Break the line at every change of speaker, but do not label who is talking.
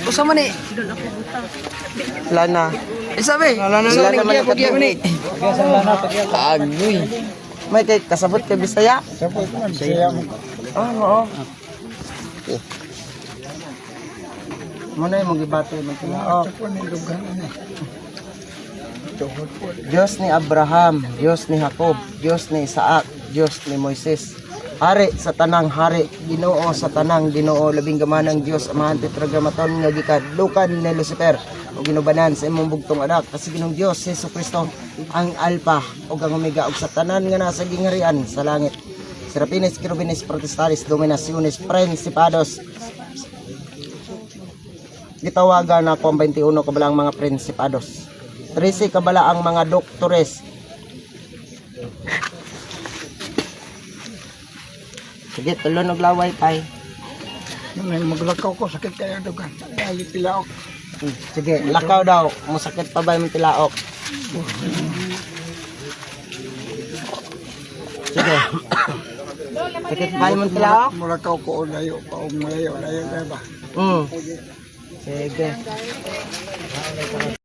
Usa man ni.
Lana.
Isabi.
Lana naman
Pugya man ni.
Agoy. May kay kasabot kay Bisaya?
Sabot man, siya mo.
Oo. Okay. Muna yung magibato ng tinaok.
Ito po ni lugar na. Tuhod po.
Diyos ni Abraham, Diyos ni Jacob, Diyos ni Isaac, Diyos ni Moises. Hari sa tanang hari, Ginoo sa tanang Ginoo, labing gamanang Diyos, amahan tetragramaton nga gikadlukan ni Lucifer o ginubanan sa imong bugtong anak kasi Ginoong Diyos Hesus Kristo ang Alpha ug ang Omega ug sa tanan nga nasa gingharian sa langit. Serapines, Querubines, Protestaris, Dominaciones, Principados. Gitawagan ako ang 21 kabalang mga Principados. 13 kabala ang mga doktores. Sige, tulon og laway tay.
Nung maglakaw ko, sakit kaya dugan. Ay, tilaok.
Sige, lakaw daw. Masakit pa ba yung tilaok? Sige. Sakit pa yung tilaok?
Mulakaw ko, layo pa. Layo ba?
Sige.